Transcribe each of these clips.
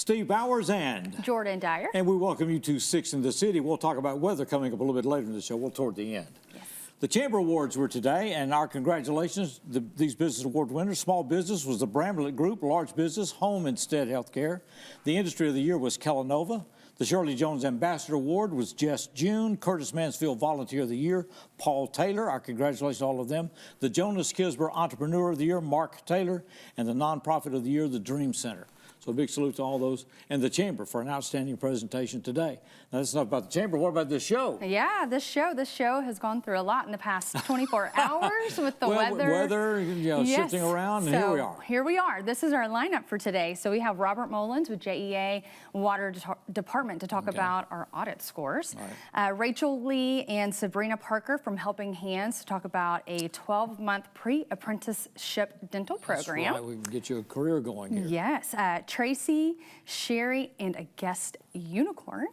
Steve Bowers and Jordan Dyer. And we welcome you to 6 in the City. We'll talk about weather coming up a little bit later in the show. We'll toward the end. Yes. The Chamber Awards were today, and our congratulations to these business award winners. Small business was the Bramlett Group, large business, Home Instead Healthcare. The Industry of the Year was Kellanova. The Shirley Jones Ambassador Award was Jess June. Curtis Mansfield Volunteer of the Year, Paul Taylor. Our congratulations to all of them. The Jonas Kisber Entrepreneur of the Year, Mark Taylor. And the Nonprofit of the Year, the Dream Center. So a big salute to all those, and the Chamber for an outstanding presentation today. Now, that's enough about the Chamber. What about this show? Yeah, this show has gone through a lot in the past 24 hours with the weather. Yes. Shifting around, and here we are. Here we are. This is our lineup for today. So we have Robert Mullins with JEA Water Department to talk about our audit scores. Right. Rachel Lee and Sabrina Parker from Helping Hands to talk about a 12-month pre-apprenticeship dental program. That's right. We can get you a career going here. Yes. Tracy, Sherry, and a guest unicorn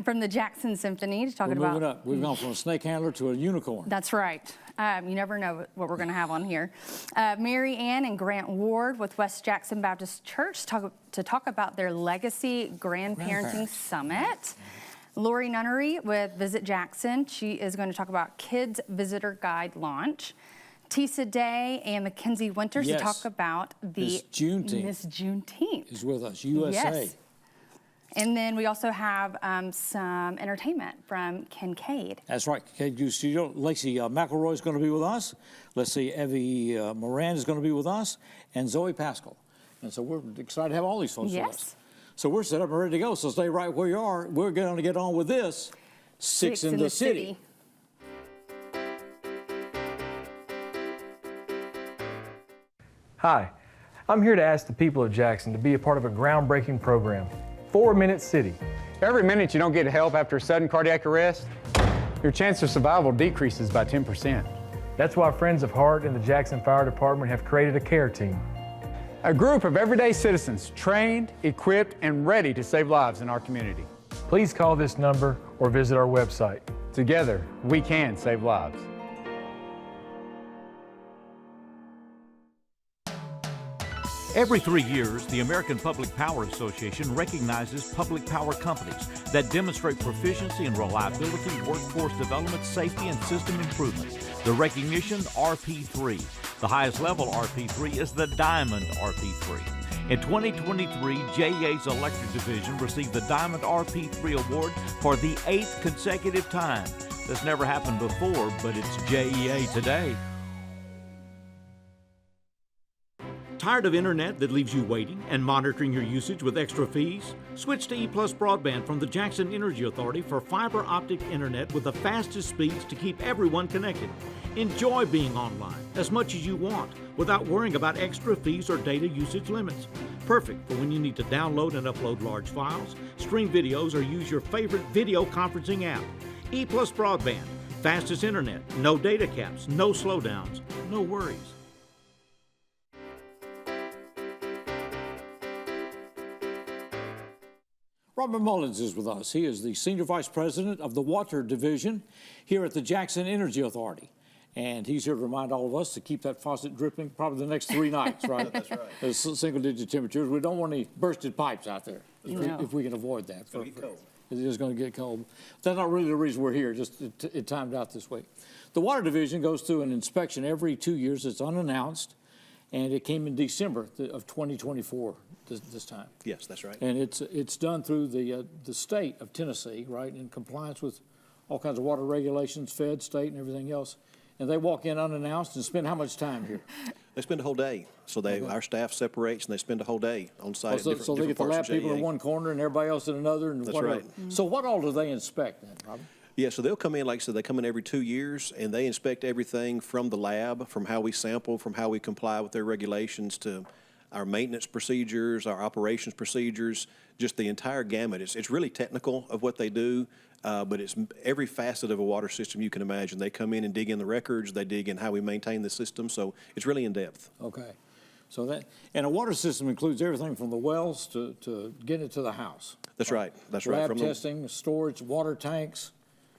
from the Jackson Symphony to talk about. Moving up. We've gone from a snake handler to a unicorn. That's right. You never know what we're going to have on here. Mary Ann and Grant Ward with West Jackson Baptist Church to talk about their Legacy Grandparenting Summit. Lori Nunnery with Visit Jackson. She is going to talk about Kids Visitor Guide launch. Tisa Day and Mackenzie Winters to talk about the Miss Juneteenth is with us, USA. Yes. And then we also have some entertainment from Kincaid. That's right, Kincaid Studio. Lacey McElroy is going to be with us. Let's see, Evie Moran is going to be with us, and Zoe Paschall. And so we're excited to have all these folks with us. So we're set up and ready to go, so stay right where you are. We're going to get on with this 6 in the City. Hi, I'm here to ask the people of Jackson to be a part of a groundbreaking program, 4 Minute City. Every minute you don't get help after a sudden cardiac arrest, your chance of survival decreases by 10%. That's why Friends of Heart and the Jackson Fire Department have created a care team. A group of everyday citizens trained, equipped, and ready to save lives in our community. Please call this number or visit our website. Together, we can save lives. Every 3 years, the American Public Power Association recognizes public power companies that demonstrate proficiency in reliability, workforce development, safety, and system improvements. The recognition, RP3. The highest level RP3 is the Diamond RP3. In 2023, JEA's Electric Division received the Diamond RP3 Award for the 8th consecutive time. This never happened before, but it's JEA today. Tired of internet that leaves you waiting and monitoring your usage with extra fees? Switch to EPlus Broadband from the Jackson Energy Authority for fiber optic internet with the fastest speeds to keep everyone connected. Enjoy being online as much as you want without worrying about extra fees or data usage limits. Perfect for when you need to download and upload large files, stream videos, or use your favorite video conferencing app. EPlus Broadband, fastest internet, no data caps, no slowdowns, no worries. Robert Mullins is with us. He is the Senior Vice President of the Water Division here at the Jackson Energy Authority. And he's here to remind all of us to keep that faucet dripping probably the next 3 nights, right? That's right. It's single-digit temperatures. We don't want any bursted pipes out there if we can avoid that. It's going to get cold. It is going to get cold. That's not really the reason we're here, just it timed out this week. The Water Division goes through an inspection every 2 years. It's unannounced, and it came in December of 2024. This time. Yes, that's right. And it's done through the state of Tennessee, right, in compliance with all kinds of water regulations, fed, state, and everything else. And they walk in unannounced and spend how much time here? They spend a whole day. So our staff separates and they spend a whole day on site. So they get the lab people in one corner and everybody else in another. And that's right. So what all do they inspect then, Robert? Yeah, so they'll come in, like I said, they come in every 2 years and they inspect everything from the lab, from how we sample, from how we comply with their regulations to our maintenance procedures, our operations procedures, just the entire gamut. It's really technical of what they do, but it's every facet of a water system you can imagine. They come in and dig in the records, they dig in how we maintain the system, so it's really in depth. Okay. And a water system includes everything from the wells to getting it to the house. That's right. That's right. Lab testing, storage, water tanks.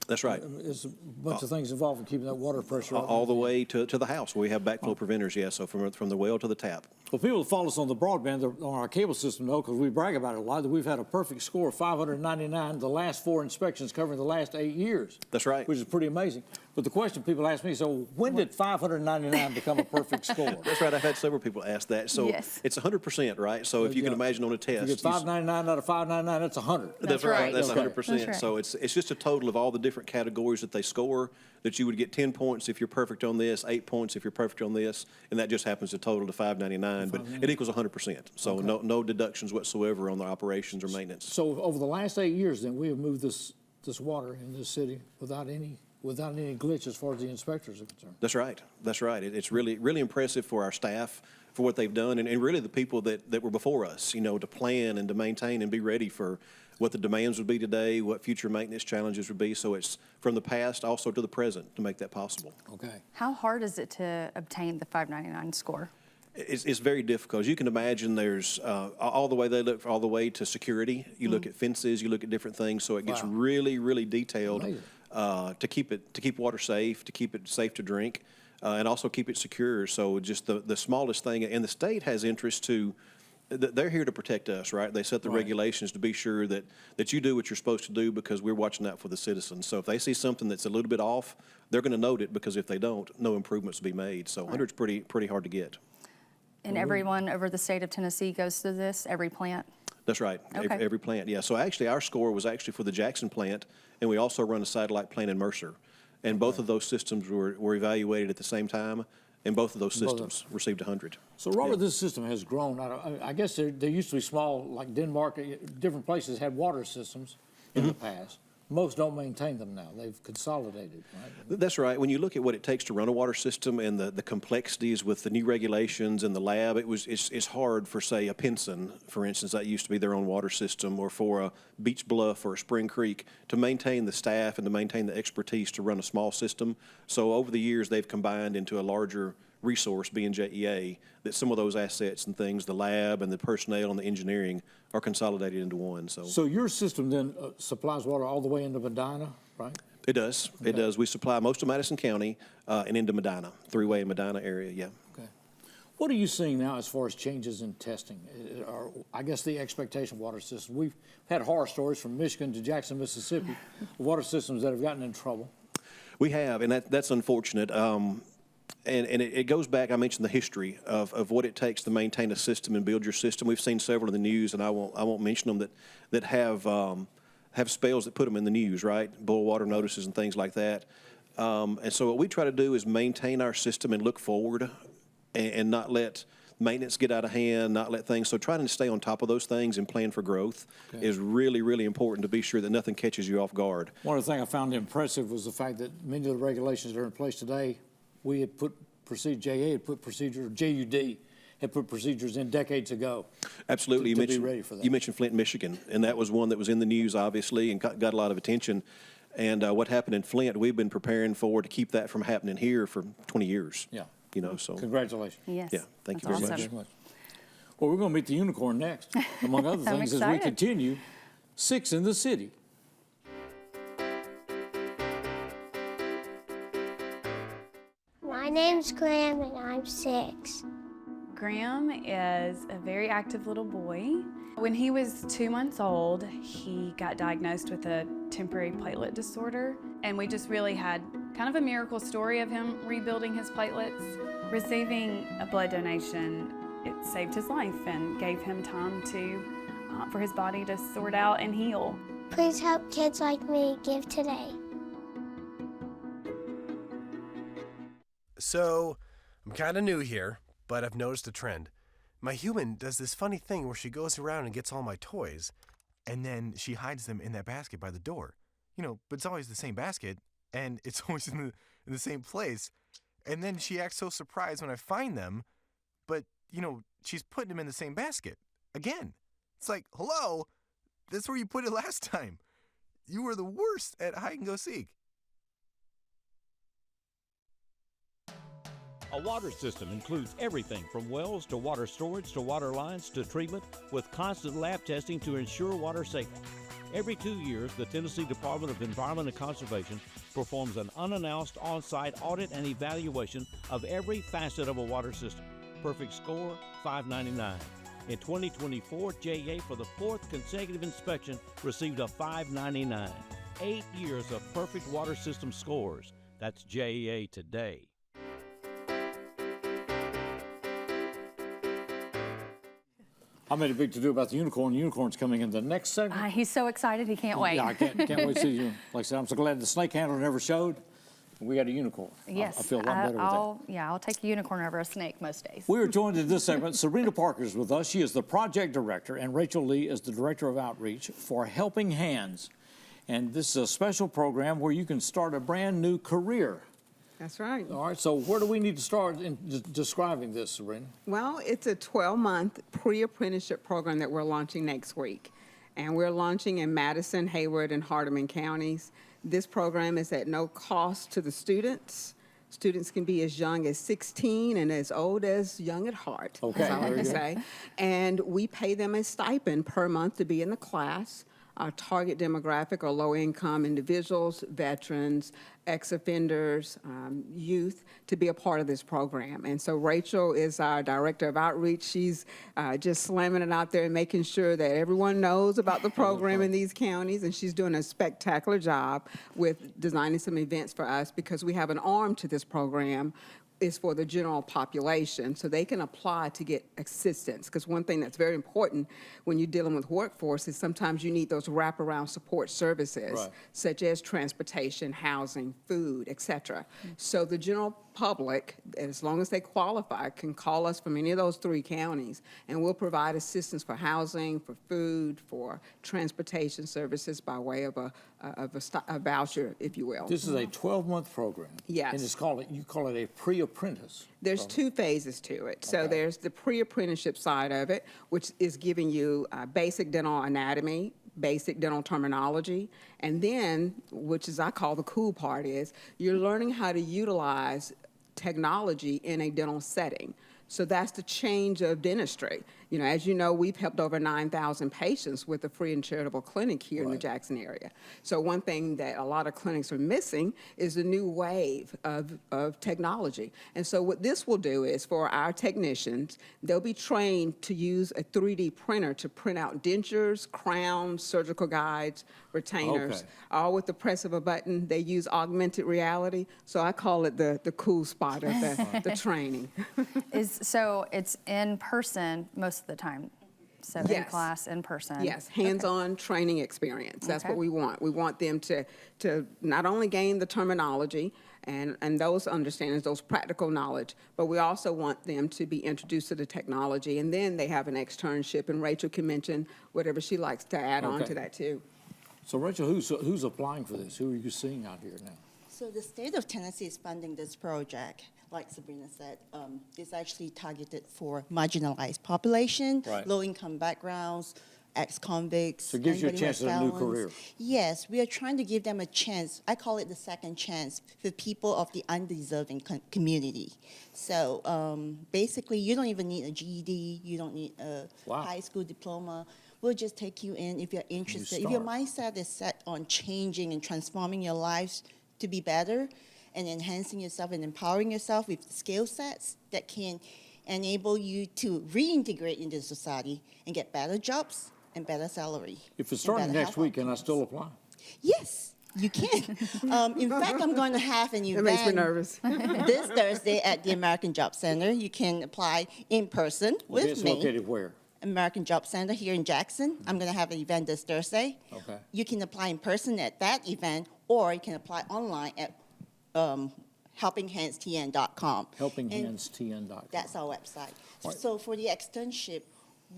That's right. There's a bunch of things involved in keeping that water pressure up. All the way to the house where we have backflow preventers, yeah, so from the well to the tap. Well, people that follow us on the broadband, on our cable system know, because we brag about it a lot, that we've had a perfect score of 599 the last 4 inspections covering the last 8 years. That's right. Which is pretty amazing. But the question people ask me, so when did 599 become a perfect score? That's right. I've had several people ask that. So Yes. it's 100%, right? So if you can imagine on a test. You get 599 out of 599, that's 100. That's right. That's Okay. 100%. That's right. So it's just a total of all the different categories that they score, that you would get 10 points if you're perfect on this, 8 points if you're perfect on this, and that just happens to total to 599, but it equals 100%. So no deductions whatsoever on the operations or maintenance. So over the last 8 years, then, we have moved this water in this city without any glitch as far as the inspectors are concerned. That's right. That's right. It's really impressive for our staff for what they've done, and really the people that were before us, you know, to plan and to maintain and be ready for what the demands would be today, what future maintenance challenges would be. So it's from the past also to the present to make that possible. Okay. How hard is it to obtain the 599 score? It's very difficult. As you can imagine, there's all the way they look all the way to security. You look at fences, you look at different things. So it gets really detailed to keep water safe, to keep it safe to drink, and also keep it secure. So just the smallest thing, and the state has interest to. They're here to protect us, right? They set the regulations to be sure that you do what you're supposed to do, because we're watching out for the citizens. So if they see something that's a little bit off, they're going to note it, because if they don't, no improvements will be made. So 100's pretty hard to get. And everyone over the state of Tennessee goes through this, every plant? That's right. Okay. Every plant, yeah. So actually, our score was actually for the Jackson plant, and we also run a satellite plant in Mercer. And both of those systems were evaluated at the same time, and both of those systems received 100. So, Robert, this system has grown. I guess there used to be small, like Denmark, different places had water systems in the past. Most don't maintain them now. They've consolidated, right? That's right. When you look at what it takes to run a water system and the complexities with the new regulations and the lab, it's hard for, say, a Pinson, for instance, that used to be their own water system, or for a Beach Bluff or a Spring Creek, to maintain the staff and to maintain the expertise to run a small system. So over the years, they've combined into a larger resource, being JEA, that some of those assets and things, the lab and the personnel and the engineering, are consolidated into one. So your system then supplies water all the way into Medina, right? it does. It does. We supply most of Madison County and into Medina, three-way in Medina area, yeah. Okay. What are you seeing now as far as changes in testing? Or I guess the expectation of water systems. We've had horror stories from Michigan to Jackson, Mississippi, water systems that have gotten in trouble. We have, and that's unfortunate. And it goes back, I mentioned the history of what it takes to maintain a system and build your system. We've seen several in the news, and I won't mention them, that have spells that put them in the news, right? Boil water notices and things like that. And so what we try to do is maintain our system and look forward, and not let maintenance get out of hand, not let things. So trying to stay on top of those things and plan for growth is really important, to be sure that nothing catches you off guard. One of the things I found impressive was the fact that many of the regulations that are in place today, we had put JA had put procedures, JUD had put procedures in decades ago. Absolutely. To be ready for that. You mentioned Flint, Michigan, and that was one that was in the news, obviously, and got a lot of attention. And what happened in Flint, we've been preparing for to keep that from happening here for 20 years. Yeah. You know, so. Congratulations. Yes. Yeah, thank you That's very awesome. much. Well, we're going to meet the unicorn next, among other I'm things, as we excited. continue 6 in the city. My name's Graham and I'm 6. Graham is a very active little boy. When he was 2 months old, he got diagnosed with a temporary platelet disorder, and we just really had kind of a miracle story of him rebuilding his platelets. Receiving a blood donation, it saved his life and gave him time to, for his body to sort out and heal. Please help kids like me give today. So, I'm kind of new here, but I've noticed a trend. My human does this funny thing where she goes around and gets all my toys, and then she hides them in that basket by the door. You know, but it's always the same basket, and it's always in the same place. And then she acts so surprised when I find them, but, you know, she's putting them in the same basket. Again. It's like, hello? That's where you put it last time. You were the worst at hide and go seek. A water system includes everything from wells to water storage to water lines to treatment, with constant lab testing to ensure water safety. Every 2 years, the Tennessee Department of Environment and Conservation performs an unannounced on-site audit and evaluation of every facet of a water system. Perfect score, $5.99. In 2024, JEA, for the 4th consecutive inspection, received a $5.99. 8 years of perfect water system scores. That's JEA today. I made a big to-do about the unicorn. The unicorn's coming in the next segment. He's so excited, he can't wait. Yeah, I can't wait to see you. Like I said, I'm so glad the snake handler never showed. We got a unicorn. Yes, I feel a lot better with that. Yeah, I'll take a unicorn over a snake most days. We are joined in this segment. Serena Parker is with us. She is the project director, and Rachel Lee is the director of outreach for Helping Hands. And this is a special program where you can start a brand new career. That's right. All right, so where do we need to start in describing this, Serena? Well, it's a 12-month pre-apprenticeship program that we're launching next week. And we're launching in Madison, Hayward, and Hardeman counties. This program is at no cost to the students. Students can be as young as 16 and as old as young at heart, Okay, as I like very to good. say. And we pay them a stipend per month to be in the class. Our target demographic are low-income individuals, veterans, ex-offenders, youth, to be a part of this program. And so Rachel is our director of outreach. She's just slamming it out there and making sure that everyone knows about the program in these counties, and she's doing a spectacular job with designing some events for us because we have an arm to this program is for the general population, so they can apply to get assistance. Because one thing that's very important when you're dealing with workforce is sometimes you need those wraparound support services, Right. such as transportation, housing, food, etc. So the general public, as long as they qualify, can call us from any of those 3 counties, and we'll provide assistance for housing, for food, for transportation services by way of a voucher, if you will. This is a 12-month program. Yes. And you call it a pre-apprentice. There's 2 phases to it. So there's the pre-apprenticeship side of it, which is giving you basic dental anatomy, basic dental terminology, and then, which is I call the cool part, is you're learning how to utilize technology in a dental setting. So that's the change of dentistry. You know, as you know, we've helped over 9,000 patients with a free and charitable clinic here in the Jackson area. So one thing that a lot of clinics are missing is a new wave of technology. And so what this will do is for our technicians, they'll be trained to use a 3D printer to print out dentures, crowns, surgical guides, retainers, all with the press of a button. They use augmented reality. So I call it the cool spot of the training. So it's in person most of the time. So in Yes. class, in person. Yes, hands-on training experience. That's what we want. We want them to not only gain the terminology and those understandings, those practical knowledge, but we also want them to be introduced to the technology, and then they have an externship, and Rachel can mention whatever she likes to add on to that too. So Rachel, who's applying for this? Who are you seeing out here now? So the state of Tennessee is funding this project. Like Sabrina said, it's actually targeted for marginalized population, Right. low-income backgrounds, ex-convicts. So it gives you a anybody who chance has at a new felons. career. Yes, we are trying to give them a chance. I call it the second chance for people of the undeserving community. So basically, you don't even need a GED. You don't need a high school diploma. We'll just take you in if you're interested. If your mindset is set on changing and transforming your lives to be better, and enhancing yourself and empowering yourself with skill sets that can enable you to reintegrate into society and get better jobs and better salary. If it's starting next week, can I still apply? Yes, you can. In fact, I'm going to have an event. That makes me nervous. This Thursday at the American Job Center. You can apply in person with It's me. located where? American Job Center here in Jackson. I'm going to have an event this Thursday. Okay. You can apply in person at that event, or you can apply online at helpinghandstn.com. Helpinghandstn.com. That's our website. Right. So for the externship,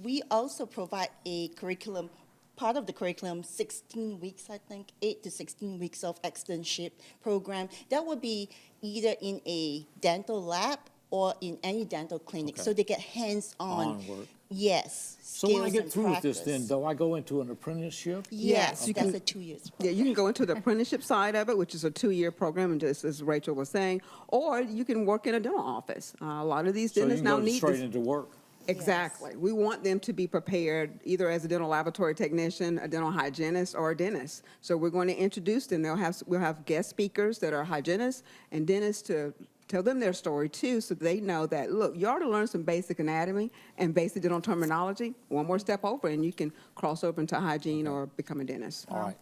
we also provide a curriculum, part of the curriculum, 16 weeks, I think, 8 to 16 weeks of externship program. That would be either in a dental lab or in any dental clinic. Okay. So they get hands-on. work. Yes. So when I skills get and through with this, practice. then, do I go into an apprenticeship? Yes, you that's can- a 2 years. Yeah, you can go into the apprenticeship side of it, which is a 2-year program, and just as Rachel was saying, or you can work in a dental office. A lot of these So you dentists can now go need straight this. into work? Exactly. We want them to be prepared either as a dental laboratory technician, a dental hygienist, or a dentist. So we're going to introduce them. We'll have guest speakers that are hygienists and dentists to tell them their story too, so they know that, look, you already learned some basic anatomy and basic dental terminology. One more step over and you can cross over into hygiene or become a dentist. All right.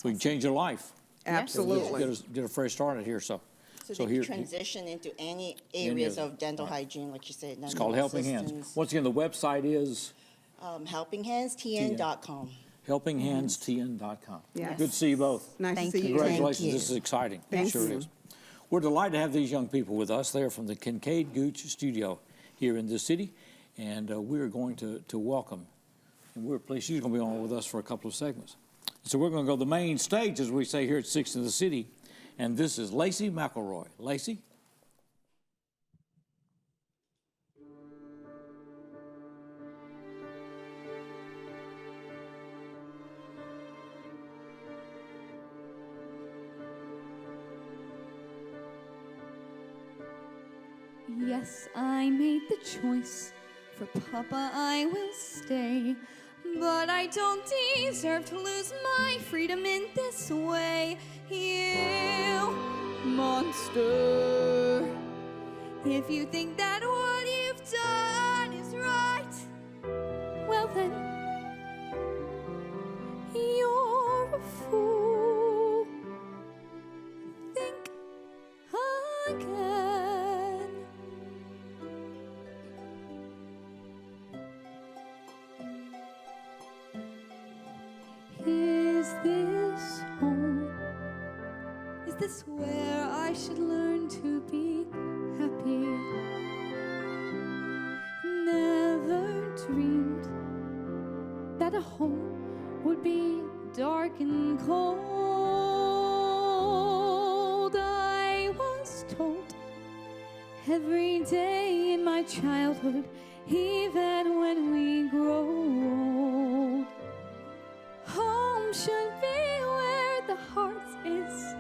We can change your life. Absolutely. Get a fresh start at here. So they here, can transition into any areas of dental hygiene, like you said. it's called Helping Hands. Once again, the website is helpinghandstn.com. helpinghandstn.com. Yes. Good to see you both. Nice to see you. Congratulations. Thank you. This is exciting. Thank It sure you. is. We're delighted to have these young people with us. They're from the Kincaid Gooch studio here in this city, and we're going to welcome, and we're pleased she's going to be on with us for a couple of segments. So we're going to go to the main stage, as we say here at 6 in the City, and this is Lacey McElroy. Lacey? Yes, I made the choice. For Papa, I will stay. But I don't deserve to lose my freedom in this way. You monster. If you think that what you've done is right, well then, you're a fool. Think again. Is this home? Is this where I should learn to be happy? Never dreamed that a home would be dark and cold. I was told every day in my childhood, even when we grow old, home should be where the heart is.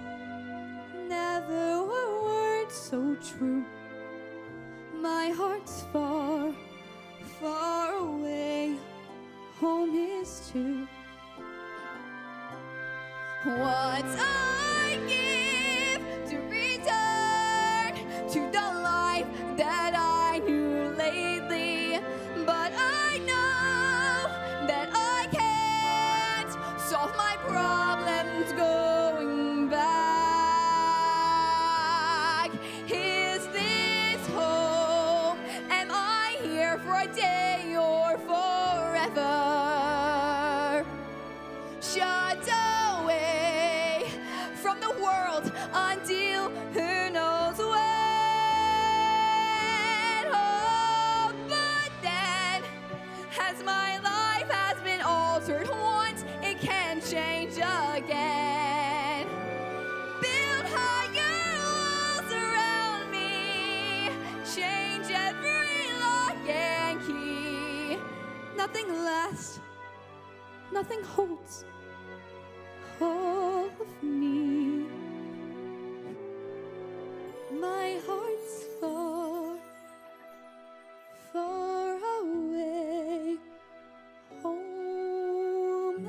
Never were words so true. My heart's far, far away. Home is too. What I give to return to the life that I knew lately, but I know that I can't solve my problems going back. Is this home? Am I here for a day or forever? Shut away from the world until who knows when. Oh, but then, as my life has been altered once, it can change again. Build higher walls around me, change every lock and key. Nothing lasts, nothing holds all of me. My heart's far, far away. Home and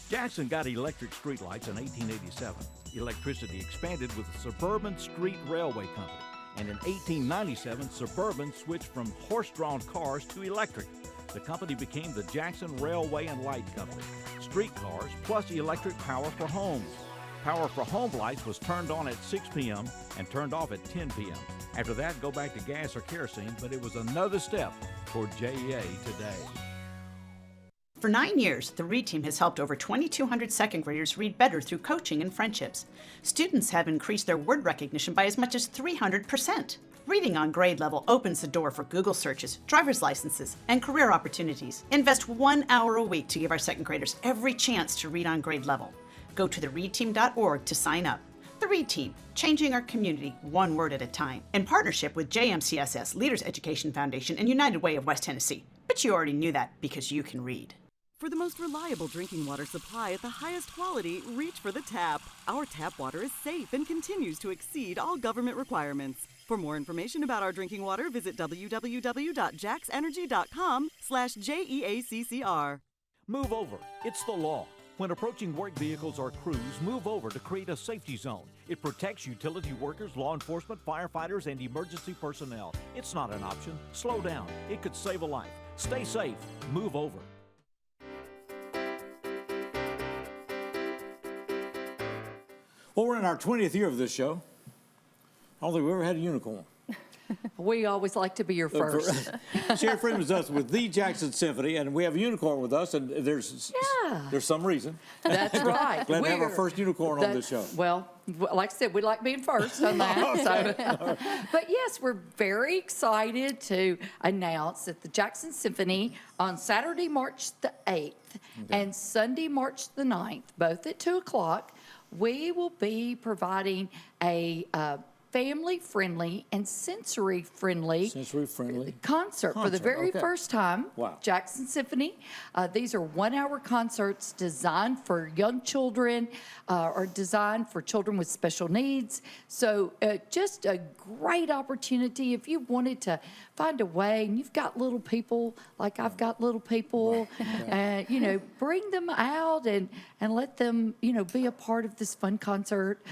Jackson got electric streetlights in 1887. Electricity expanded with the Suburban Street Railway Company. And in 1897, Suburban switched from horse-drawn cars to electric. The company became the Jackson Railway and Light Company. Streetcars plus electric power for homes. Power for home lights was turned on at 6 p.m. and turned off at 10 p.m. After that, go back to gas or kerosene, but it was another step toward JEA today. For 9 years, the READ team has helped over 2,200 second graders read better through coaching and friendships. Students have increased their word recognition by as much as 300%. Reading on grade level opens the door for Google searches, driver's licenses, and career opportunities. Invest 1 hour a week to give our second graders every chance to read on grade level. Go to thereadteam.org to sign up. The READ team, changing our community one word at a time, in partnership with JMCSS, Leaders Education Foundation, and United Way of West Tennessee. But you already knew that because you can read. For the most reliable drinking water supply at the highest quality, reach for the tap. Our tap water is safe and continues to exceed all government requirements. For more information about our drinking water, visit www.jaxenergy.com/JEACCR. Move over. It's the law. When approaching work vehicles or crews, move over to create a safety zone. It protects utility workers, law enforcement, firefighters, and emergency personnel. It's not an option. Slow down. It could save a life. Stay safe. Move over. Well, we're in our 20th year of this show. I don't think we ever had a unicorn. We always like to be your first. Sherry Freeman's us with the Jackson Symphony, and we have a unicorn with us, and there's some reason. That's right. Glad to have our first unicorn on this show. Well, like I said, we like being first on that. But yes, we're very excited to announce that the Jackson Symphony on Saturday, March the 8th and Sunday, March the 9th, both at 2 o'clock, we will be providing a family-friendly and sensory-friendly concert for the very first time. Wow. Jackson Symphony. These are 1-hour concerts designed for young children or designed for children with special needs. So just a great opportunity if you wanted to find a way, and you've got little people like I've got little people, you know, bring them out and let them, you know, be a part of this fun concert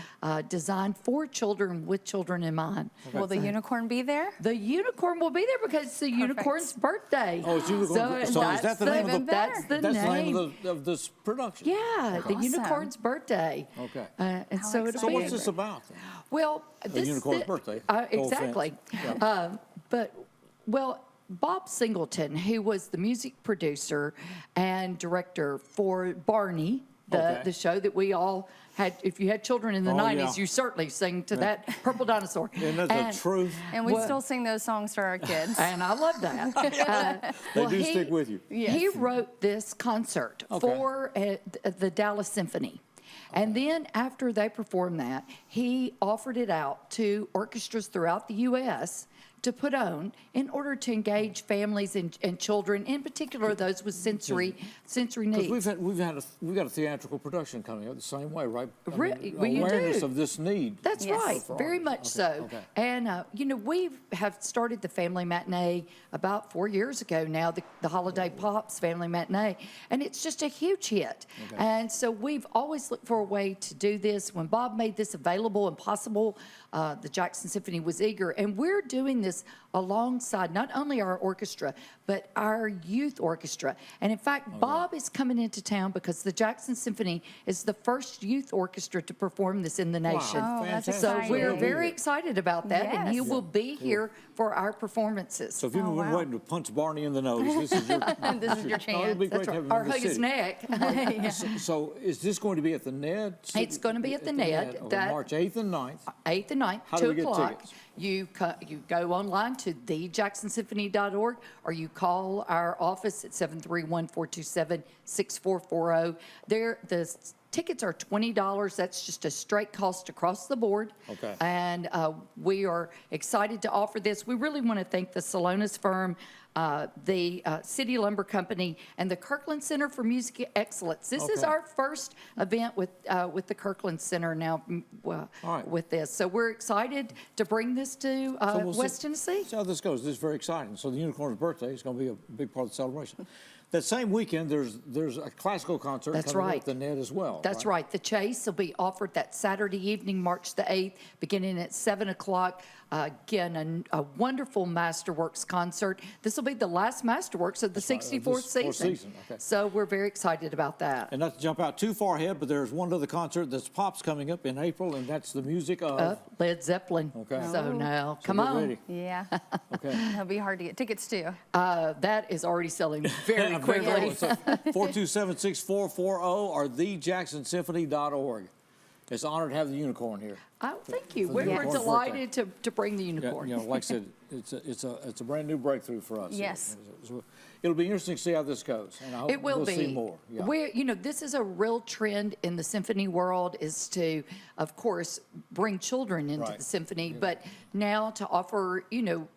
designed for children with children in mind. Will the unicorn be there? The unicorn will be there because it's the unicorn's birthday. Oh, it's unicorn. So is that the name of the? That's the name of this production. Yeah, the unicorn's birthday. Okay. And so it'll So be what's this about? Well, The unicorn's birthday. Exactly. Well, Bob Singleton, who was the music producer and director for Barney, the show that we all had. If you had children in the 90s, you certainly sing to that Purple Dinosaur. And that's the truth. And we still sing those songs to our kids. And I love that. They do stick with you. Yes. He wrote this concert for the Dallas Symphony. And then after they performed that, he offered it out to orchestras throughout the U.S. to put on in order to engage families and children, in particular those with sensory needs. We've got a theatrical production coming up the same way, right? Awareness of this need. That's right, very much so. Okay. And you know, we have started the family matinee about 4 years ago now, the Holiday Pops family matinee, and it's just a huge hit. And so we've always looked for a way to do this. When Bob made this available and possible, the Jackson Symphony was eager, and we're doing this alongside not only our orchestra, but our youth orchestra. And in fact, Bob is coming into town because the Jackson Symphony is the first youth orchestra to perform this in the nation. Wow. Oh, that's so exciting. we're very excited about that, and he Yes. will be here for our performances. So if you've been waiting to punch Barney in the nose, this is your This is your chance. It'd be great to have him Or in the hug his city. neck. So is this going to be at the Ned? It's going to be at the Ned. Okay, March 8th and 9th. 8th and 9th, How 2 do we get o'clock. tickets? You go online to thejacksonsymphony.org, or you call our office at 731-427-6440. The tickets are $20. That's just a straight cost across the board. Okay. And we are excited to offer this. We really want to thank the Salonis firm, the City Lumber Company, and the Kirkland Center for Music Excellence. This is our first event with the Kirkland Center now with this. So we're excited to bring this to West Tennessee. See how this goes. This is very exciting. So the unicorn's birthday is going to be a big part of the celebration. That same weekend, there's a classical concert coming up at the Ned as well. That's right. The Chase will be offered that Saturday evening, March the 8th, beginning at 7 o'clock. Again, a wonderful Masterworks concert. This will be the last Masterworks of the 64th season. Okay. So we're very excited about that. And not to jump out too far ahead, but there's one other concert that's Pops coming up in April, and that's the music of Led Zeppelin. Okay. So now, So come get on. ready. Yeah. Okay. It'll be hard to get tickets to. That is already selling very quickly. 427-6440 or thejacksonsymphony.org. It's an honor to have the unicorn here. Oh, thank you. For the We're unicorn's delighted to bring the Yeah, unicorn. you know, like I said, it's a brand new breakthrough for us. Yes. So it'll be interesting to see how this goes, and I hope It will we'll be. see more. Yeah. You know, this is a real trend in the symphony world, is to, of course, bring children into Right. the symphony, but now to offer, you know,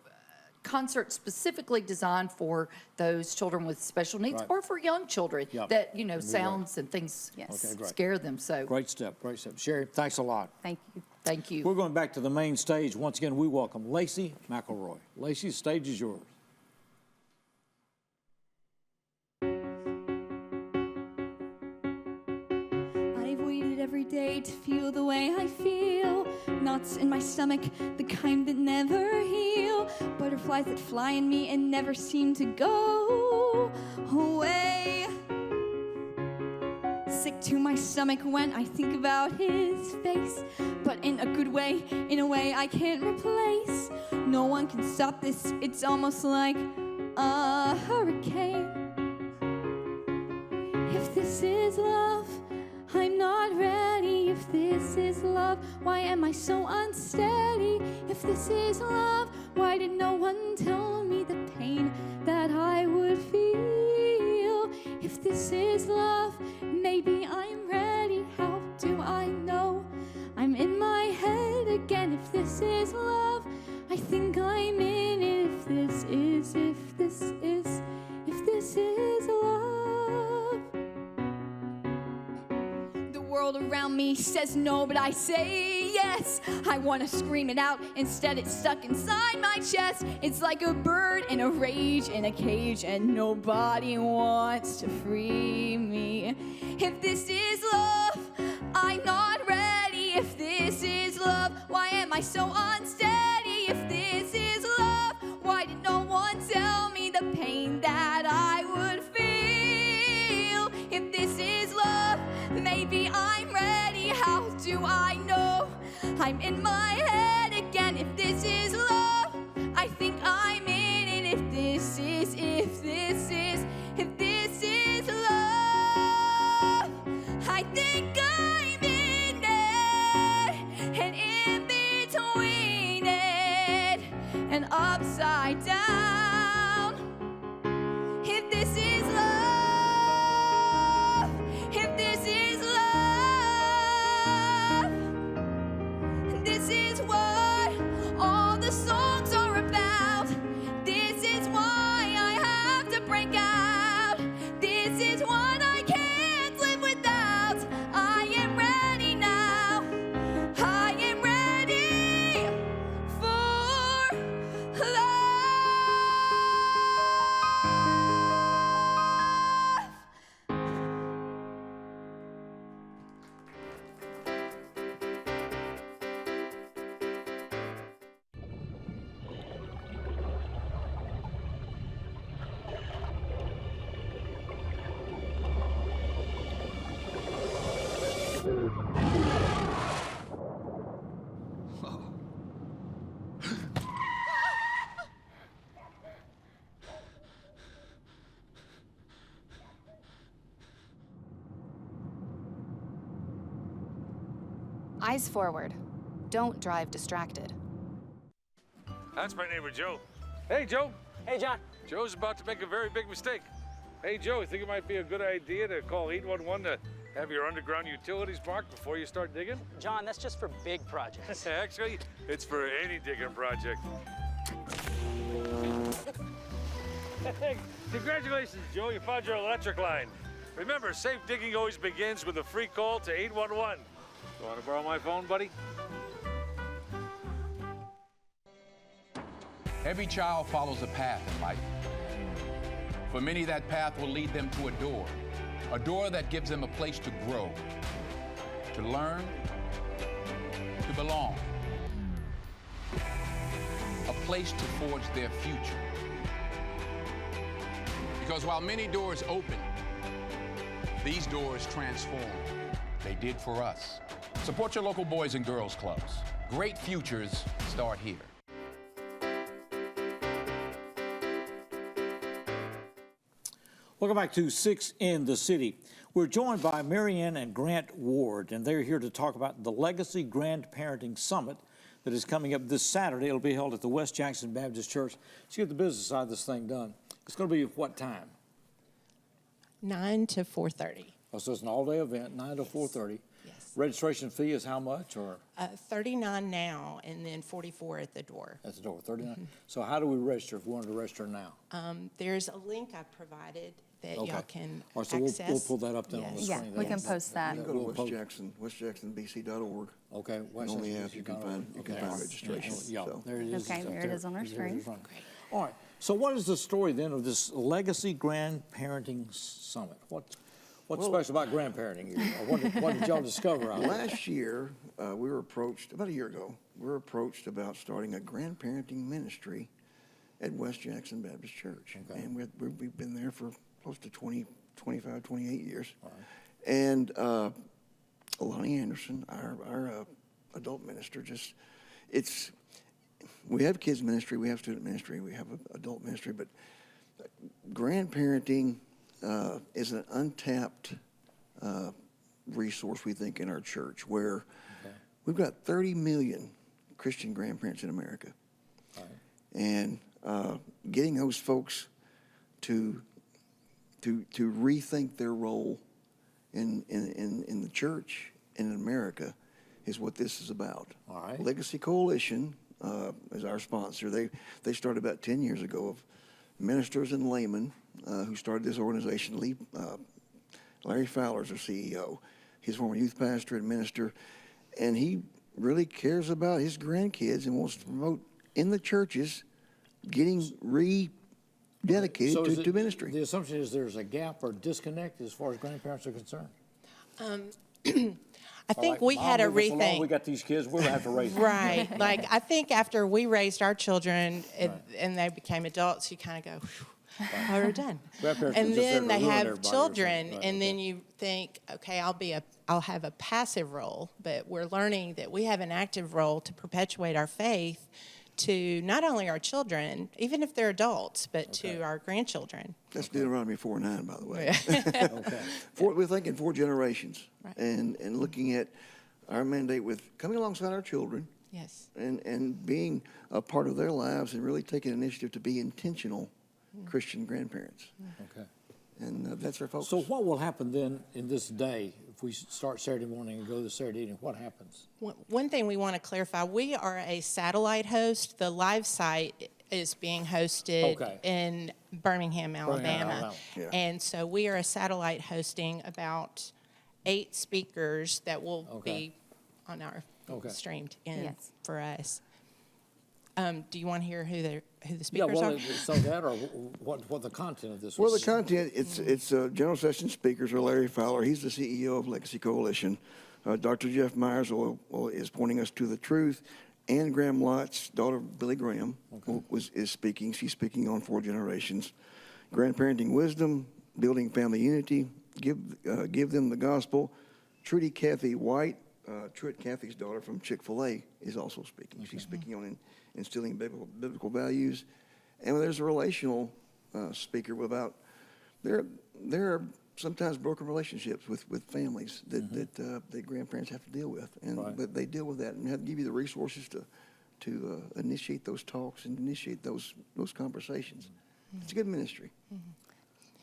concerts specifically designed for those children with special needs, Right. or for young children Yep. that, you know, That'd be great. sounds and things Okay, great. scare them. So Great step, great step. Sherry, thanks a lot. Thank you. thank you. We're going back to the main stage. Once again, we welcome Lacey McElroy. Lacey, the stage is yours. I've waited every day to feel the way I feel. Knots in my stomach, the kind that never heal. Butterflies that fly in me and never seem to go away. Sick to my stomach when I think about his face, but in a good way, in a way I can't replace. No one can stop this, it's almost like a hurricane. If this is love, I'm not ready. If this is love, why am I so unsteady? If this is love, why did no one tell me the pain that I would feel? If this is love, maybe I'm ready. How do I know? I'm in my head again. If this is love, I think I'm in it. If this is love. The world around me says no, but I say yes. I want to scream it out, instead it's stuck inside my chest. It's like a bird in a rage in a cage, and nobody wants to free me. If this is love, I'm not ready. If this is love, why am I so unsteady? If this is love, why did no one tell me the pain that I would feel? If this is love, maybe I'm ready. How do I know? I'm in my head again. If this is love, I think I'm in it. If this is love, I think I'm in it. And in between it and upside down. If this is love, if this is love, this is what all the songs are about. This is why I have to break out. This is what I can't live without. I am ready now. I am ready for love. Eyes forward. Don't drive distracted. That's my neighbor, Joe. Hey, Joe. Hey, John. Joe's about to make a very big mistake. Hey, Joe, you think it might be a good idea to call 811 to have your underground utilities marked before you start digging? John, that's just for big projects. Actually, it's for any digging project. Congratulations, Joe. You found your electric line. Remember, safe digging always begins with a free call to 811. You want to borrow my phone, buddy? Every child follows a path in life. For many, that path will lead them to a door that gives them a place to grow, to learn, to belong, a place to forge their future. Because while many doors open, these doors transform. They did for us. Support your local Boys and Girls Clubs. Great futures start here. Welcome back to 6 in the City. We're joined by Marianne and Grant Ward, and they're here to talk about the Legacy Grandparenting Summit that is coming up this Saturday. It'll be held at the West Jackson Baptist Church. Let's get the business side of this thing done. It's going to be at what time? 9 to 4:30. Oh, so it's an all-day event, 9 to 4:30. Yes. Registration fee is how much, or? $39 now, and then $44 at the door. At the door, 39. So how do we register if we wanted to register now? There's a link I provided that Okay. y'all can All right, so access. we'll pull that up then on the Yeah, screen. we can post that. You can go to westjacksonbc.org. Okay, And on the app, you can find registration. Yeah, So- there it is. Okay, there it is on our screen. All right, so what is the story then of this Legacy Grandparenting Summit? What's special about grandparenting here? Or what did y'all discover out of it? Last year, we were approached, about a year ago, we were approached about starting a grandparenting ministry at West Jackson Baptist Church. Okay. And we've been there for close to 20, 25, 28 years. All right. And Lonnie Anderson, our adult minister, we have kids ministry, we have student ministry, we have adult ministry, but grandparenting is an untapped resource, we think, in our church, where we've got 30 million Christian grandparents in America. All right. And getting those folks to rethink their role in the church and in America is what this is about. All right. Legacy Coalition is our sponsor. They started about 10 years ago of ministers and laymen who started this organization. Larry Fowler's their CEO. He's a former youth pastor and minister, and he really cares about his grandkids and wants to promote in the churches getting rededicated to ministry. The assumption is there's a gap or disconnect as far as grandparents are concerned? I think we had a rethink. We got these kids, we're going to have to raise them. Right. Like, I think after we raised our children and they became adults, you kind of go, "Whew, we're done." And then they have children, and then you think, okay, I'll have a passive role, but we're learning that we have an active role to perpetuate our faith to not only our children, even if they're adults, but to our grandchildren. That's Deuteronomy 4:9, by the way. We're thinking 4 generations, and looking at our mandate with coming alongside our children, yes, and being a part of their lives and really taking initiative to be intentional Christian grandparents. Okay. And that's our focus. So what will happen then in this day if we start Saturday morning and go to Saturday evening? What happens? One thing we want to clarify, we are a satellite host. The live site is being hosted in Birmingham, Alabama. Yeah. And so we are a satellite hosting about 8 speakers that will be on our streamed in for us. Do you want to hear who the speakers are? So that or what the content of this Well, was? the content, it's general session speakers are Larry Fowler. He's the CEO of Legacy Coalition. Dr. Jeff Myers is pointing us to the truth. Ann Graham Lott's daughter, Billy Graham, is speaking. She's speaking on 4 generations. Grandparenting wisdom, building family unity, give them the gospel. Trudy Cathy White, Truett Cathy's daughter from Chick-fil-A, is also speaking. She's speaking on instilling biblical values. And there's a relational speaker about there are sometimes broken relationships with families that grandparents have to deal with, but they deal with that and have to give you the resources to initiate those talks and initiate those conversations. It's a good ministry.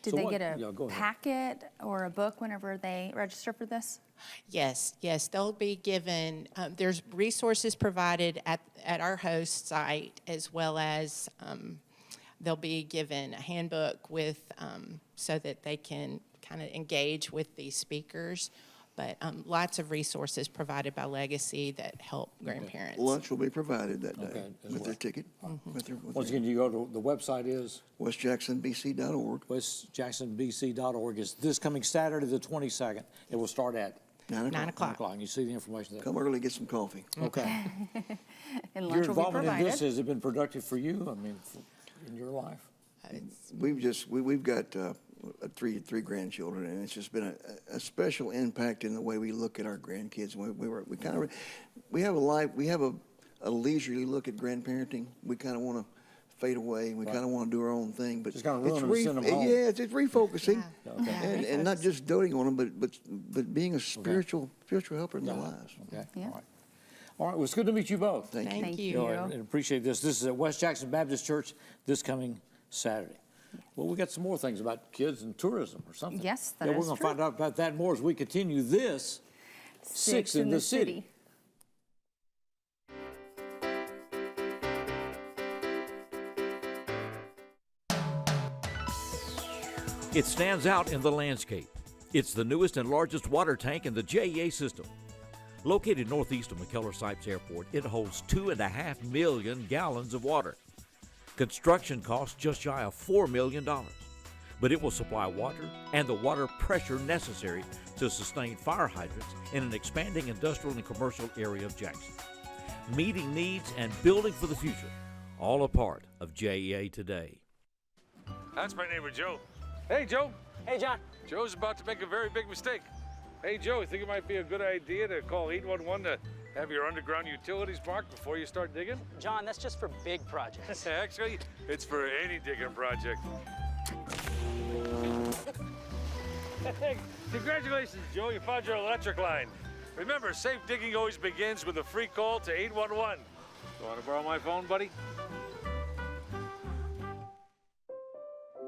Did they get a packet or a book whenever they register for this? Yes. They'll be given, there's resources provided at our host site, as well as they'll be given a handbook with, so that they can kind of engage with these speakers. But lots of resources provided by Legacy that help grandparents. Lunch will be provided that day with their ticket. Once again, you go to the website is? westjacksonbc.org. westjacksonbc.org is this coming Saturday the 22nd. It will start at 9 o'clock. 9 o'clock. And you see the information there. Come early, get some coffee. Okay. And Your lunch will be involvement in provided. this, has it been productive for you? I mean, in your life? We've got three grandchildren, and it's just been a special impact in the way we look at our grandkids. We have a leisurely look at grandparenting. We kind of want to fade away, and we kind of want to do our own thing. But just kind of run them and send them home. Yeah, it's refocusing, Okay. and not just doting on them, but being a spiritual helper in their lives. Okay. All right. All right. Well, it's good to meet you both. Thank you. You know, and appreciate this. This is at West Jackson Baptist Church this coming Saturday. Well, we got some more things about kids and tourism or something. Yes, that we're is going to true. find out about that more as we continue this Six in the City. It stands out in the landscape. It's the newest and largest water tank in the JEA system. Located northeast of McElroy Airport, it holds 2.5 million gallons of water. Construction costs just shy of $4 million, but it will supply water and the water pressure necessary to sustain fire hydrants in an expanding industrial and commercial area of Jackson. Meeting needs and building for the future, all a part of JEA today. That's my neighbor Joe. Hey, Joe. Hey, John. Joe's about to make a very big mistake. Hey, Joe, you think it might be a good idea to call 811 to have your underground utilities marked before you start digging? John, that's just for big projects. Actually, it's for any digging project. Hey, congratulations, Joe. You found your electric line. Remember, safe digging always begins with a free call to 811. You want to borrow my phone, buddy?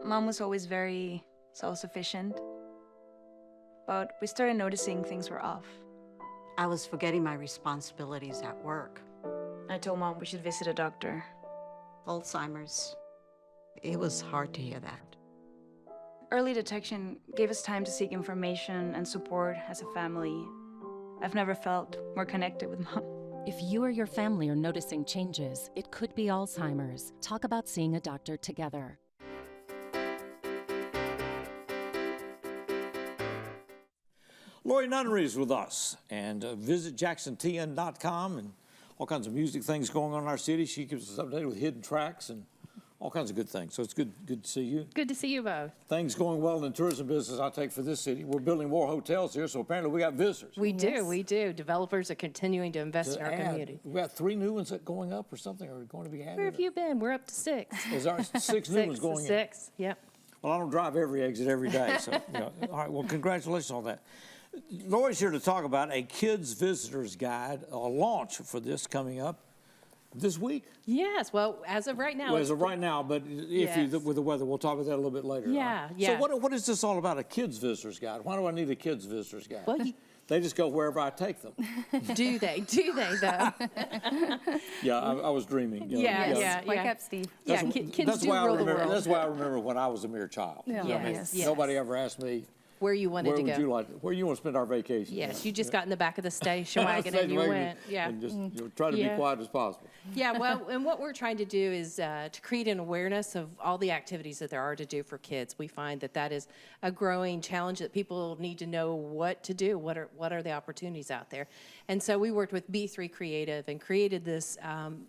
Mom was always very self-sufficient, but we started noticing things were off. I was forgetting my responsibilities at work. I told Mom we should visit a doctor. Alzheimer's. It was hard to hear that. Early detection gave us time to seek information and support as a family. I've never felt more connected with Mom. If you or your family are noticing changes, it could be Alzheimer's. Talk about seeing a doctor together. Lori Nunnery is with us, and visit JacksonTN.com and all kinds of music things going on in our city. She keeps us updated with hidden tracks and all kinds of good things. So it's good to see you. Good to see you both. Things going well in the tourism business, I take, for this city. We're building more hotels here, so apparently we got visitors. We do. Developers are continuing to invest in our community. We got 3 new ones that going up or something, or going to be added? Where have you been? We're up to 6. Is our 6 new ones going in? 6, yep. Well, I don't drive every exit every day, so, you know. All right, well, congratulations on that. Lori's here to talk about a kids' visitor's guide, a launch for this coming up this week. Yes, well, as of right now. Well, as of right now, but if with the weather, we'll talk about that a little bit later. Yeah, right? So what is this all about, a kids' visitor's guide? Why do I need a kids' visitor's guide? Well, they just go wherever I take them. Do they, though? Yeah, I was dreaming. You know, Yeah. Wake up, Steve. Kids do rule the world. That's why I remember when I was a mere child. Yeah. You know what I mean? Nobody ever asked me, where you wanted to go. Where you want to spend our vacation? Yes, you just got in the back of the station wagon and you went. Yeah. And just try to be quiet as possible. Yeah, well, and what we're trying to do is to create an awareness of all the activities that there are to do for kids. We find that is a growing challenge, that people need to know what to do, what are the opportunities out there. And so we worked with B3 Creative and created this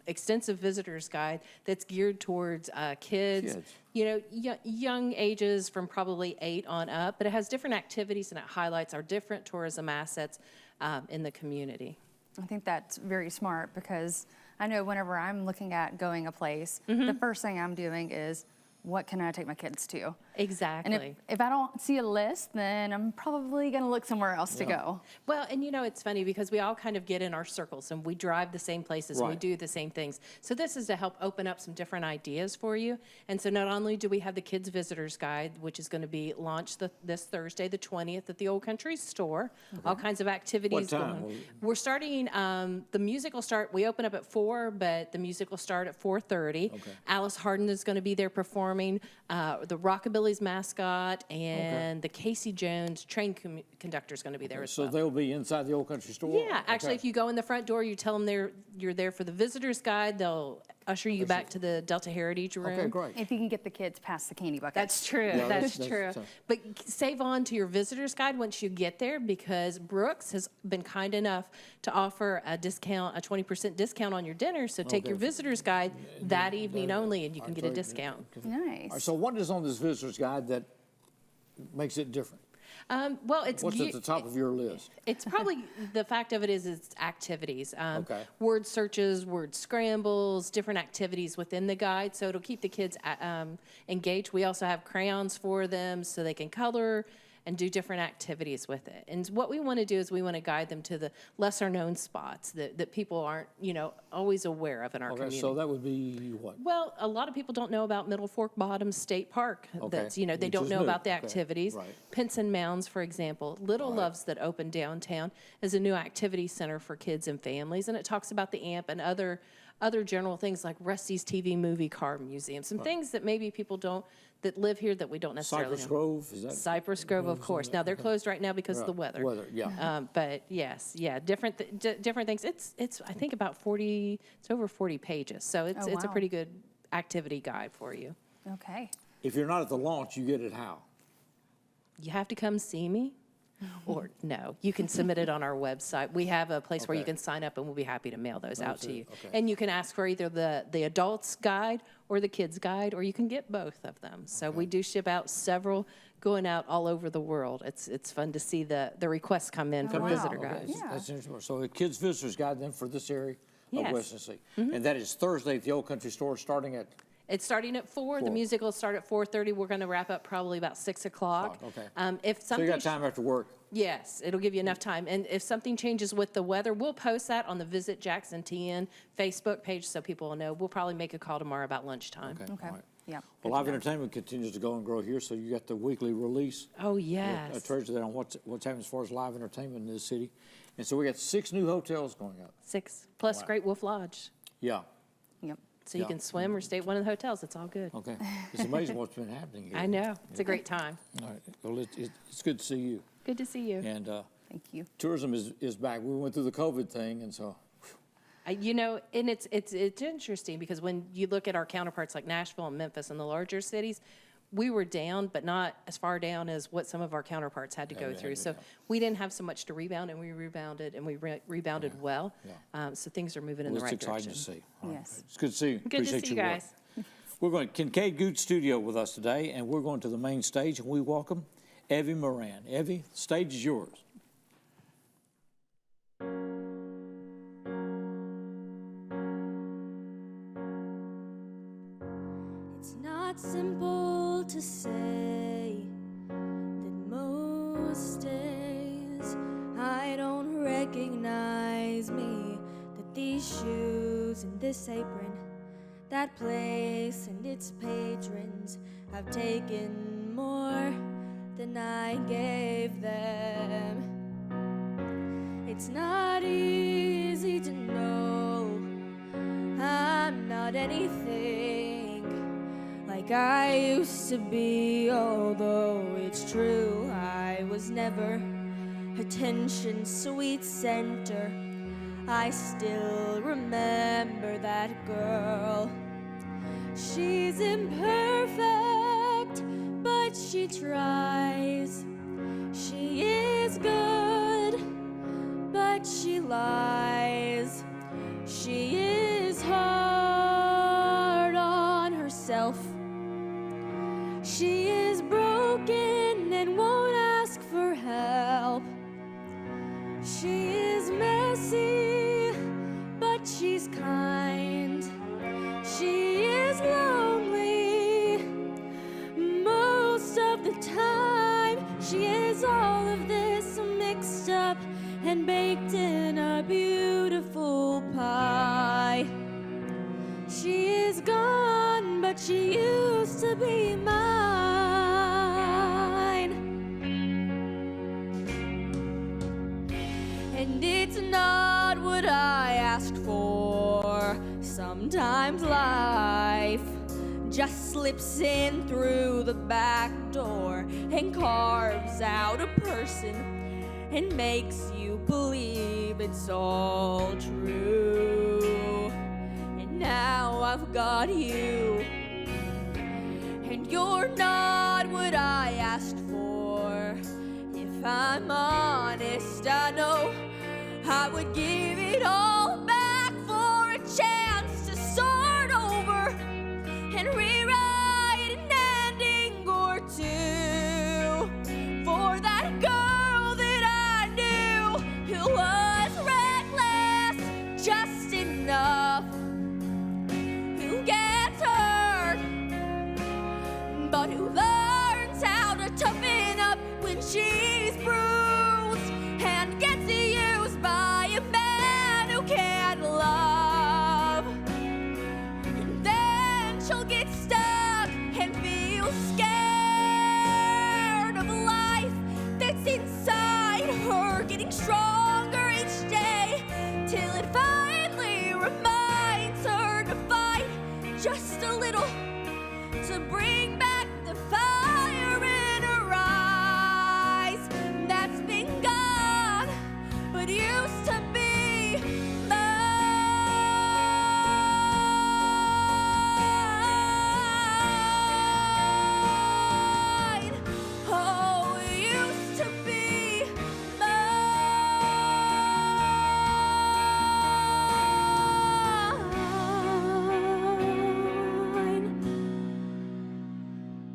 extensive visitors guide that's geared towards kids. You know, young ages from probably 8 on up, but it has different activities and it highlights our different tourism assets in the community. I think that's very smart, because I know whenever I'm looking at going a place, the first thing I'm doing is, what can I take my kids to? Exactly. And if I don't see a list, then I'm probably going to look somewhere else to go. Well, and you know, it's funny because we all kind of get in our circles and we drive the same places and we do the same things. So this is to help open up some different ideas for you. And so not only do we have the Kids Visitors Guide, which is going to be launched this Thursday, the 20th, at the Old Country Store. All kinds of activities. What time? We're starting, the music will start, we open up at 4, but the music will start at 4:30. Alice Harden is going to be there performing. The Rockabilly's mascot and the Casey Jones train conductor is going to be there as well. So they'll be inside the Old Country Store? Yeah, actually, if you go in the front door, you tell them you're there for the visitor's guide, they'll usher you back to the Delta Heritage Room. Okay, great. If you can get the kids past the candy bucket. That's true. Yeah, that's true. But save on to your visitor's guide once you get there, because Brooks has been kind enough to offer a discount, a 20% discount on your dinner. So take your visitor's guide that evening only, and you can get a discount. Nice. All right, so what is on this visitor's guide that makes it different? Well, it's What's at the top of your list? It's probably the fact of it is it's activities. Okay. Word searches, word scrambles, different activities within the guide. So it'll keep the kids engaged. We also have crayons for them so they can color and do different activities with it. And what we want to do is we want to guide them to the lesser known spots that people aren't, always aware of in our community. So that would be what? Well, a lot of people don't know about Middle Fork Bottom State Park. Okay. That's, they Which don't is know new. about the Okay. activities. Right. Pinson Mounds, for example. Little Loves that opened downtown is a new activity center for kids and families, and it talks about the AMP and other general things like Rusty's TV Movie Car Museum, some things that maybe people that live here that we don't necessarily Cypress know. Grove, is that? Cypress Grove, of course. Now, they're closed right now because of the weather. Yeah. But yes, different things. It's I think about 40, it's over 40 pages. So it's a wow. pretty good activity guide for you. Okay. If you're not at the launch, you get it how? You have to come see me. Or no, you can submit it on our website. We have a place where you Okay. can sign up, and we'll be happy to mail those out That's to it, you. okay. And you can ask for either the adults guide or the kids guide, or you can get both of them. So we do ship out several, going out all over the world. It's fun to see the requests come in from visitor Okay, guides. That's interesting. So the Kids Visitors Guide then for this area Yes. of West Tennessee. Mhm. And that is Thursday at the Old Country Store starting at? It's starting at 4. The 4. music will start at 4:30. We're going to wrap up probably about 6 o'clock. Okay. If So something you got time after work? Yes, it'll give you enough time. And if something changes with the weather, we'll post that on the Visit Jackson TN Facebook page so people will know. We'll probably make a call tomorrow about lunchtime. Okay. All right. Yeah. Well, live entertainment continues to go and grow here, so you got the weekly release. Oh, yes. A treasure there on what's happening as far as live entertainment in this city. And so we got 6 new hotels going up. 6, plus Wow. Great Wolf Lodge. Yeah. Yep. So you Yeah. can swim or stay at one of the hotels. It's all good. Okay. It's amazing what's been happening here. I know. It's a great time. All right. Well, it's good to see you. Good to see you. And thank you. Tourism is back. We went through the COVID thing, and so. And it's interesting because when you look at our counterparts like Nashville and Memphis and the larger cities, we were down, but not as far down as what some of our counterparts had to go through. So we didn't have so much to rebound, and we rebounded, and we rebounded well. So things are moving in the right direction. It's exciting to see. All right. Yes. It's good to see you. Good to Appreciate see you your work. guys. We're going to Kincaid Gooch Studio with us today, and we're going to the main stage, and we welcome Evie Moran. Evie, the stage is yours. It's not simple to say that most days I don't recognize me, that these shoes and this apron, that place and its patrons have taken more than I gave them. It's not easy to know I'm not anything like I used to be, although it's true I was never attention sweet center. I still remember that girl. She's imperfect, but she tries. She is good, but she lies. She is hard on herself. She is broken and won't ask for help. She is messy, but she's kind. She is lonely most of the time. She is all of this mixed up and baked in a beautiful pie. She is gone, but she used to be mine. And it's not what I asked for. Sometimes life just slips in through the back door and carves out a person and makes you believe it's all true. And now I've got you, and you're not what I asked for. If I'm honest, I know I would give it all back for a chance to start over and rewrite an ending or two for that girl what used to be mine. Oh, what used to be mine.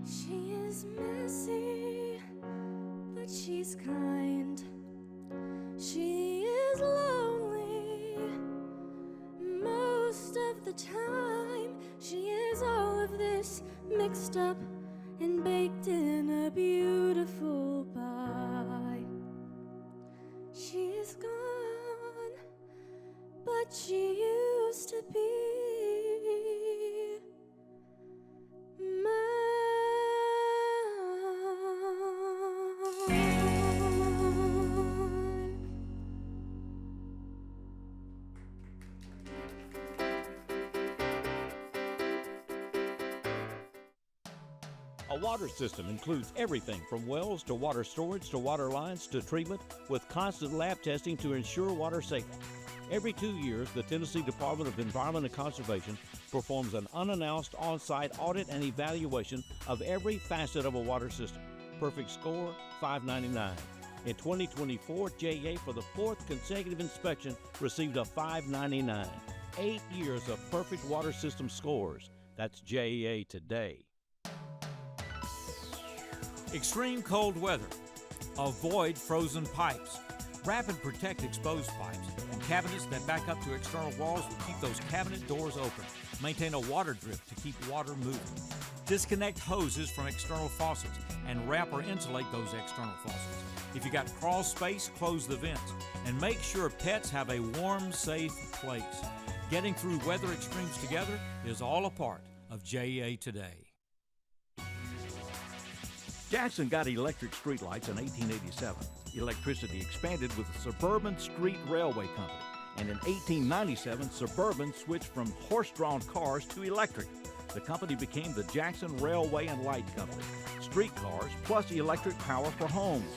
She is messy, but she's kind. She is lonely most of the time. She is all of this mixed up and baked in a beautiful pie. She is gone, but she used to be A water system includes everything from wells to water storage to water lines to treatment, with constant lab testing to ensure water safety. Every 2 years, the Tennessee Department of Environment and Conservation performs an unannounced on-site audit and evaluation of every facet of a water system. Perfect score, $5.99. In 2024, JEA, for the 4th consecutive inspection, received a $5.99. 8 years of perfect water system scores. That's JEA today. Extreme cold weather. Avoid frozen pipes. Wrap and protect exposed pipes, and cabinets that back up to external walls will keep those cabinet doors open. Maintain a water drip to keep water moving. Disconnect hoses from external faucets and wrap or insulate those external faucets. If you got crawl space, close the vents. And make sure pets have a warm, safe place. Getting through weather extremes together is all a part of JEA today. Jackson got electric streetlights in 1887. Electricity expanded with the Suburban Street Railway Company. And in 1897, Suburban switched from horse-drawn cars to electric. The company became the Jackson Railway and Light Company. Streetcars plus electric power for homes.